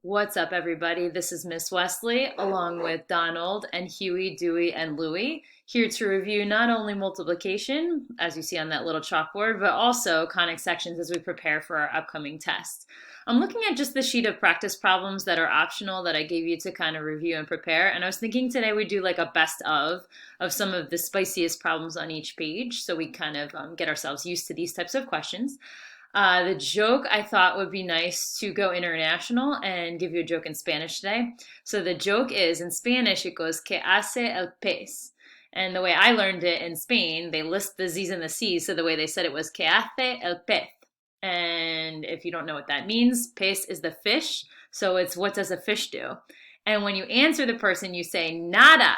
What's up, everybody? This is Miss Wesley, along with Donald and Huey, Dewey, and Louie, here to review not only multiplication, as you see on that little chalkboard, but also conic sections as we prepare for our upcoming tests. I'm looking at just the sheet of practice problems that are optional that I gave you to kind of review and prepare, and I was thinking today we'd do like a best of some of the spiciest problems on each page, so we kind of get ourselves used to these types of questions. The joke I thought would be nice to go international and give you a joke in Spanish today. So the joke is in Spanish, it goes, ¿Qué hace el pez? And the way I learned it in Spain, they list the Z's and the C's. So the way they said it was, ¿Qué hace el pez? And if you don't know what that means, pez is the fish. So it's what does a fish do? And when you answer the person, you say, nada,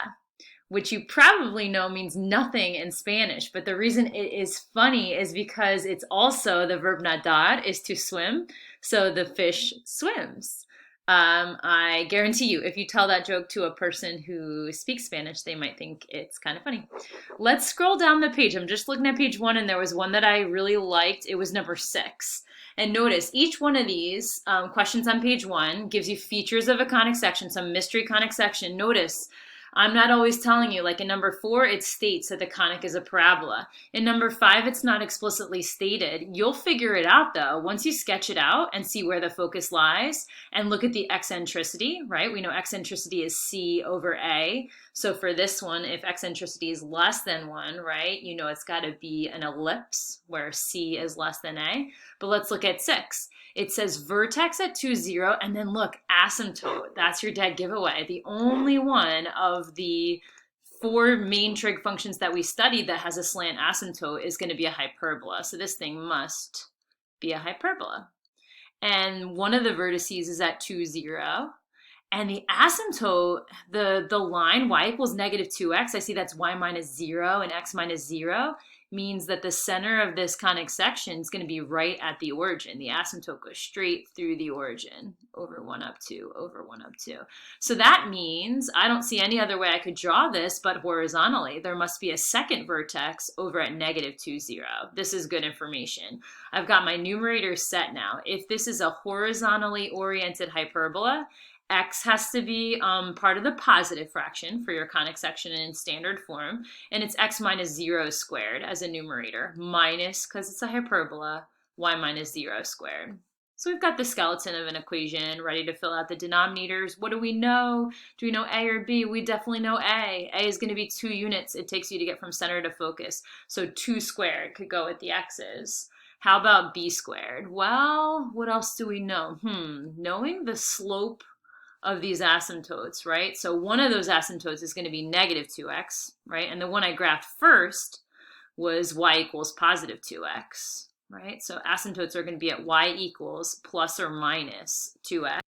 which you probably know means nothing in Spanish. But the reason it is funny is because it's also the verb nadar is to swim. So the fish swims. I guarantee you, if you tell that joke to a person who speaks Spanish, they might think it's kind of funny. Let's scroll down the page. I'm just looking at page 1, and there was one that I really liked. It was number 6. And notice each one of these questions on page 1 gives you features of a conic section, some mystery conic section. Notice I'm not always telling you, like in number 4, it states that the conic is a parabola. In number 5, it's not explicitly stated. You'll figure it out though, once you sketch it out and see where the focus lies and look at the eccentricity, right? We know eccentricity is C over A. So for this one, if eccentricity is less than 1, right, you know it's got to be an ellipse where C is less than A. But let's look at 6. It says vertex at 2, 0, and then look, asymptote. That's your dead giveaway. The only one of the 4 main trig functions that we studied that has a slant asymptote is going to be a hyperbola. So this thing must be a hyperbola. And one of the vertices is at 2, 0. And the asymptote, the line y equals negative 2x, I see that's y minus 0 and x minus 0, means that the center of this conic section is going to be right at the origin. The asymptote goes straight through the origin, over 1 up 2, over 1 up 2. So that means I don't see any other way I could draw this but horizontally. There must be a second vertex over at negative 2, 0. This is good information. I've got my numerator set now. If this is a horizontally oriented hyperbola, x has to be part of the positive fraction for your conic section in standard form, and it's x minus 0 squared as a numerator, minus, because it's a hyperbola, y minus 0 squared. So we've got the skeleton of an equation ready to fill out the denominators. What do we know? Do we know A or B? We definitely know A. A is going to be 2 units it takes you to get from center to focus. So 2 squared could go with the x's. How about B squared? Well, what else do we know? Knowing the slope of these asymptotes, right? So one of those asymptotes is going to be negative 2x, right? And the one I graphed first was y equals positive 2x, right? So asymptotes are going to be at y equals plus or minus 2x.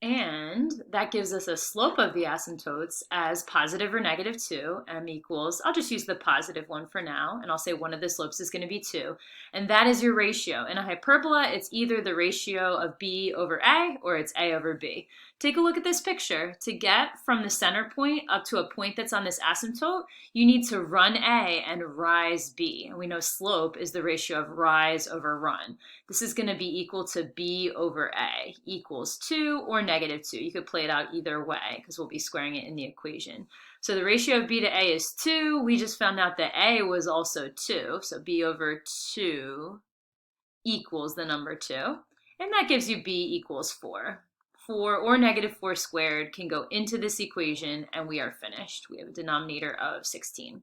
And that gives us a slope of the asymptotes as positive or negative 2, m equals, I'll just use the positive one for now, and I'll say one of the slopes is going to be 2. And that is your ratio. In a hyperbola, it's either the ratio of b over a or it's a over b. Take a look at this picture. To get from the center point up to a point that's on this asymptote, you need to run a and rise b. And we know slope is the ratio of rise over run. This is going to be equal to b over a equals 2 or negative 2. You could play it out either way because we'll be squaring it in the equation. So the ratio of b to a is 2. We just found out that a was also 2. So b over 2 equals the number 2. And that gives you b equals 4. 4 or negative 4 squared can go into this equation and we are finished. We have a denominator of 16.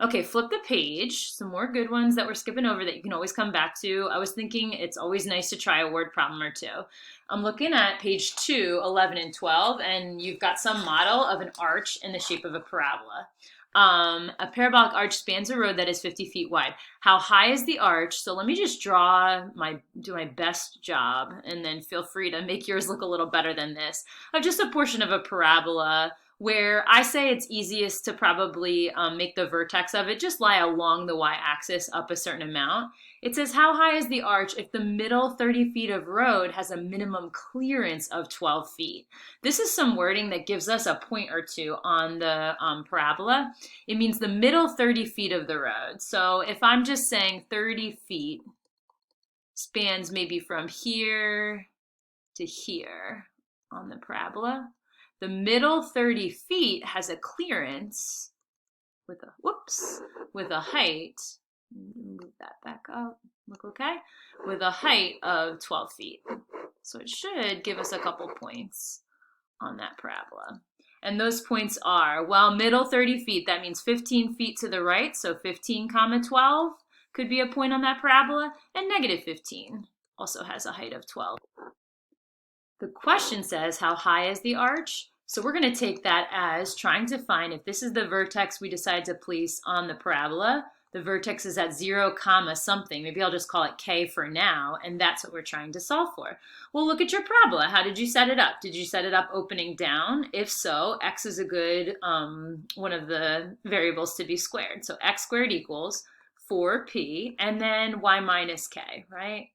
Okay, flip the page. Some more good ones that we're skipping over that you can always come back to. I was thinking it's always nice to try a word problem or two. I'm looking at page 2, 11, and 12, and you've got some model of an arch in the shape of a parabola. A parabolic arch spans a road that is 50 feet wide. How high is the arch? So let me just do my best job, and then feel free to make yours look a little better than this. Just a portion of a parabola where I say it's easiest to probably make the vertex of it just lie along the y-axis up a certain amount. It says, how high is the arch if the middle 30 feet of road has a minimum clearance of 12 feet? This is some wording that gives us a point or two on the parabola. It means the middle 30 feet of the road. So if I'm just saying 30 feet spans maybe from here to here on the parabola. The middle 30 feet has a clearance with a height, move that back up, look okay, with a height of 12 feet. So it should give us a couple points on that parabola. And those points are, well, middle 30 feet, that means 15 feet to the right, so 15 comma 12 could be a point on that parabola, and negative 15 also has a height of 12. The question says, how high is the arch? So we're going to take that as trying to find if this is the vertex we decide to place on the parabola. The vertex is at 0 comma something. Maybe I'll just call it k for now, and that's what we're trying to solve for. Well, look at your parabola. How did you set it up? Did you set it up opening down? If so, x is a good one of the variables to be squared. So x squared equals 4p, and then y minus k, right?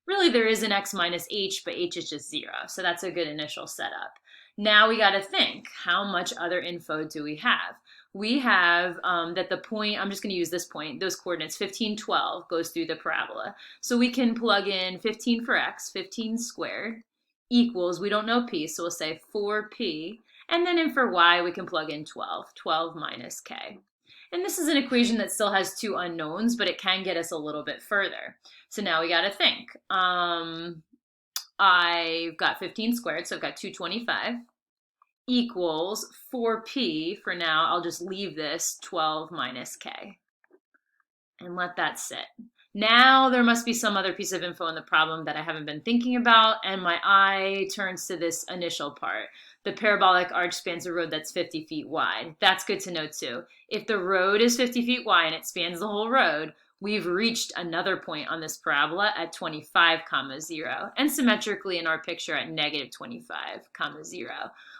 Really, there is an x minus h, but h is just 0. So that's a good initial setup. Now we got to think, how much other info do we have? We have that the point, I'm just going to use this point, those coordinates, 15, 12 goes through the parabola. So we can plug in 15 for x, 15 squared, equals, we don't know p, so we'll say 4p. And then for y, we can plug in 12, 12 minus k. And this is an equation that still has two unknowns, but it can get us a little bit further. So now we got to think. I've got 15 squared, so I've got 225, equals 4p, for now, I'll just leave this 12 minus k, and let that sit. Now there must be some other piece of info in the problem that I haven't been thinking about, and my eye turns to this initial part. The parabolic arch spans a road that's 50 feet wide. That's good to know too. If the road is 50 feet wide and it spans the whole road, we've reached another point on this parabola at 25 comma 0, and symmetrically in our picture at negative 25 comma 0.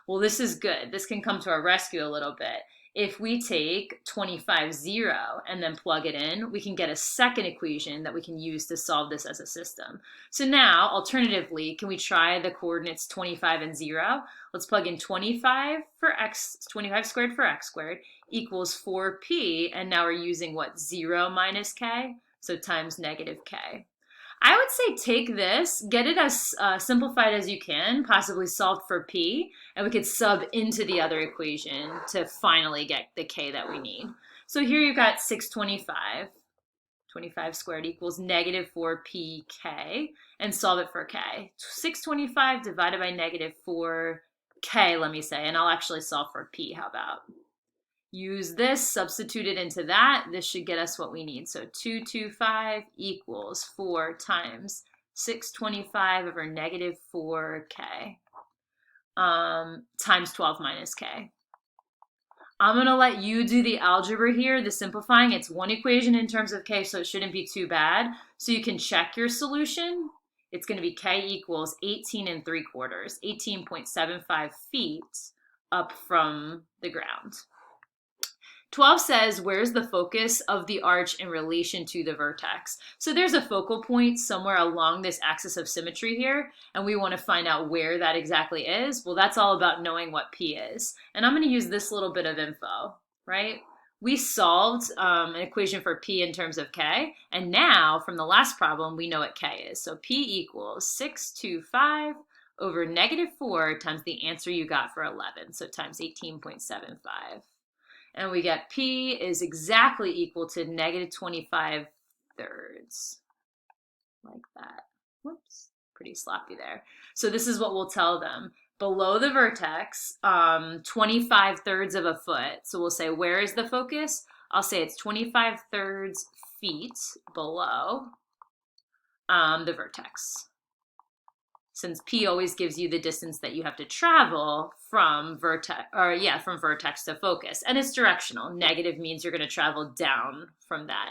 Well, this is good. This can come to our rescue a little bit. If we take 25, 0 and then plug it in, we can get a second equation that we can use to solve this as a system. So now, alternatively, can we try the coordinates 25 and 0? Let's plug in 25 for x, 25 squared for x squared, equals 4p, and now we're using what, 0 minus k? So times negative k. I would say take this, get it as simplified as you can, possibly solved for p, and we could sub into the other equation to finally get the k that we need. So here you've got 625. 25 squared equals negative 4pk, and solve it for k. 625 divided by negative 4k, let me say, and I'll actually solve for p, how about? Use this, substitute it into that. This should get us what we need. So 225 equals 4 times 625 over negative 4k times 12 minus k. I'm going to let you do the algebra here, the simplifying. It's one equation in terms of k, so it shouldn't be too bad. So you can check your solution. It's going to be k equals 18 3/4, 18.75 feet up from the ground. 12 says, where's the focus of the arch in relation to the vertex? So there's a focal point somewhere along this axis of symmetry here, and we want to find out where that exactly is. Well, that's all about knowing what p is. And I'm going to use this little bit of info, right? We solved an equation for p in terms of k, and now from the last problem, we know what k is. So p equals 625 over negative 4 times the answer you got for 11, so times 18.75. And we get p is exactly equal to negative 25 thirds, like that. Whoops, pretty sloppy there. So this is what we'll tell them. Below the vertex, 25 thirds of a foot. So we'll say, where is the focus? I'll say it's 25 thirds feet below the vertex. Since p always gives you the distance that you have to travel from vertex to focus, and it's directional. Negative means you're going to travel down from that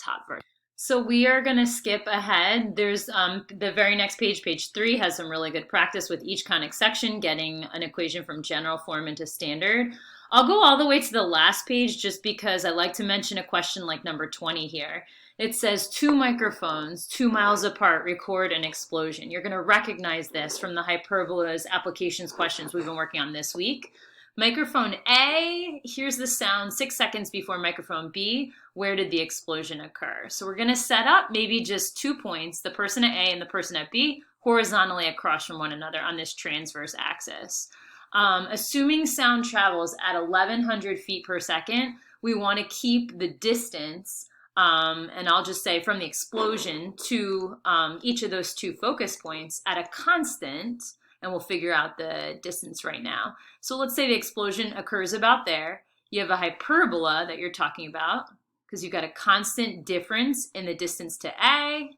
top vertex. So we are going to skip ahead. There's the very next page, page 3, has some really good practice with each conic section, getting an equation from general form into standard. I'll go all the way to the last page just because I like to mention a question like number 20 here. It says 2 microphones 2 miles apart record an explosion. You're going to recognize this from the hyperbolas applications questions we've been working on this week. Microphone A hears the sound 6 seconds before microphone B. Where did the explosion occur? So we're going to set up maybe just 2 points, the person at A and the person at B. horizontally across from one another on this transverse axis. Assuming sound travels at 1,100 feet per second, we want to keep the distance, and I'll just say from the explosion to each of those two focus points at a constant, and we'll figure out the distance right now. So let's say the explosion occurs about there. You have a hyperbola that you're talking about because you've got a constant difference in the distance to A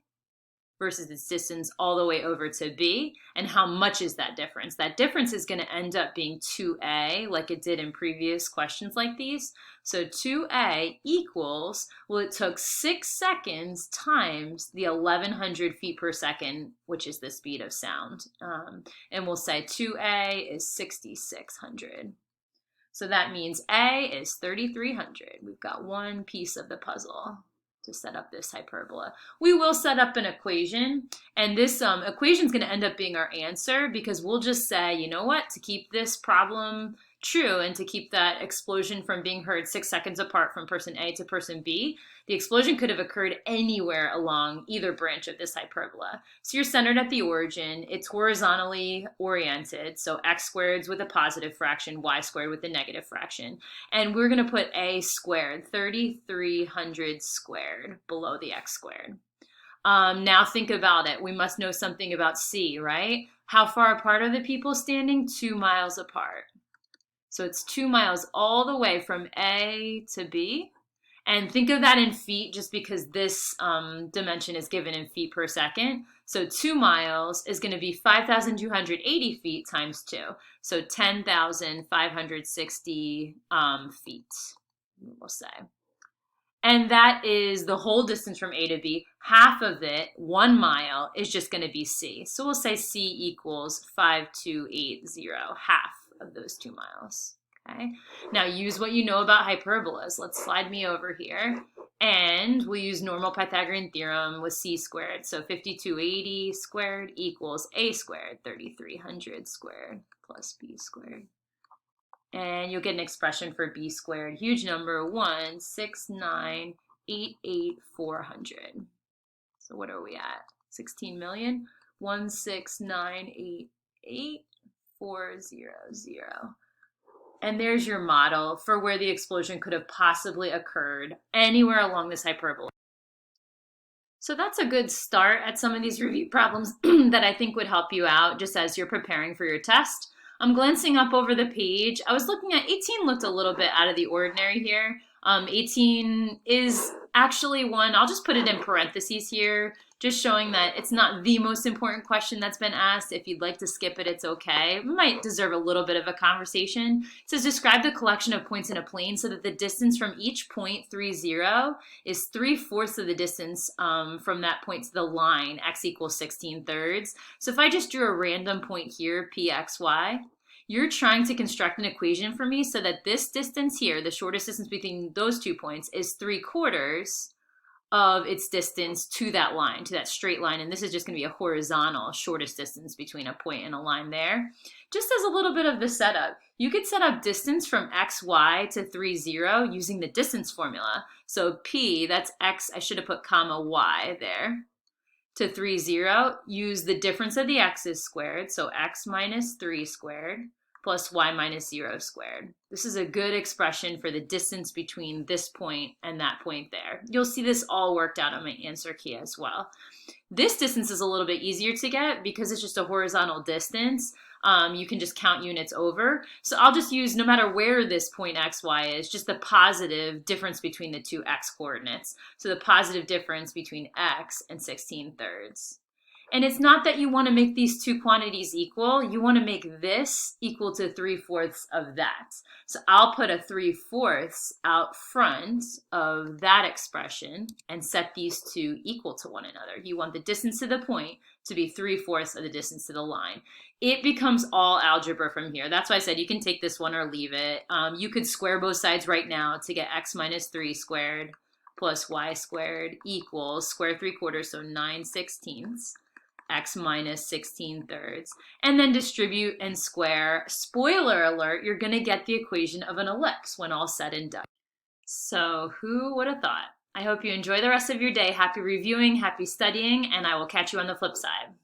versus its distance all the way over to B. And how much is that difference? That difference is going to end up being 2A, like it did in previous questions like these. So 2A equals, well, it took 6 seconds times the 1,100 feet per second, which is the speed of sound. And we'll say 2A is 6,600. So that means A is 3,300. We've got one piece of the puzzle to set up this hyperbola. We will set up an equation, and this equation is going to end up being our answer because we'll just say, you know what, to keep this problem true and to keep that explosion from being heard 6 seconds apart from person A to person B, the explosion could have occurred anywhere along either branch of this hyperbola. So you're centered at the origin, it's horizontally oriented, so x squared with a positive fraction, y squared with a negative fraction. And we're going to put a squared, 3,300 squared, below the x squared. Now think about it. We must know something about C, right? How far apart are the people standing? 2 miles apart. So it's 2 miles all the way from A to B. And think of that in feet just because this dimension is given in feet per second. So 2 miles is going to be 5,280 feet times 2. So 10,560 feet, we'll say. And that is the whole distance from A to B. Half of it, 1 mile, is just going to be C. So we'll say C equals 5,280, half of those 2 miles. Okay. Now use what you know about hyperbolas. Let's slide me over here. And we'll use normal Pythagorean theorem with C squared. So 5,280 squared equals A squared, 3,300 squared plus B squared. And you'll get an expression for B squared. Huge number, 169,88400. So what are we at? 16 million? 169,88400. And there's your model for where the explosion could have possibly occurred anywhere along this hyperbola. So that's a good start at some of these review problems that I think would help you out just as you're preparing for your test. I'm glancing up over the page. I was looking at 18 looked a little bit out of the ordinary here. 18 is actually one, I'll just put it in parentheses here, just showing that it's not the most important question that's been asked. If you'd like to skip it, it's okay. It might deserve a little bit of a conversation. It says, describe the collection of points in a plane so that the distance from each point, 3, 0, is 3/4 of the distance from that point to the line, x equals 16/3. So if I just drew a random point here, p, x, y, you're trying to construct an equation for me so that this distance here, the shortest distance between those 2 points, is 3/4 of its distance to that line, to that straight line. And this is just going to be a horizontal shortest distance between a point and a line there. Just as a little bit of the setup, you could set up distance from x, y to 3, 0 using the distance formula. So p, that's x, I should have put comma y there. To 3, 0, use the difference of the x's squared, so x minus 3 squared plus y minus 0 squared. This is a good expression for the distance between this point and that point there. You'll see this all worked out on my answer key as well. This distance is a little bit easier to get because it's just a horizontal distance. You can just count units over. So I'll just use, no matter where this point x, y is, just the positive difference between the two x coordinates. So the positive difference between x and 16/3. And it's not that you want to make these two quantities equal. You want to make this equal to 3/4 of that. So I'll put a 3/4 out front of that expression and set these two equal to one another. You want the distance to the point to be 3/4 of the distance to the line. It becomes all algebra from here. That's why I said you can take this one or leave it. You could square both sides right now to get x minus 3 squared plus y squared equals square 3/4, so 9/16. X minus 16/3, and then distribute and square. Spoiler alert, you're going to get the equation of an ellipse when all said and done. So who would have thought? I hope you enjoy the rest of your day. Happy reviewing, happy studying, and I will catch you on the flip side.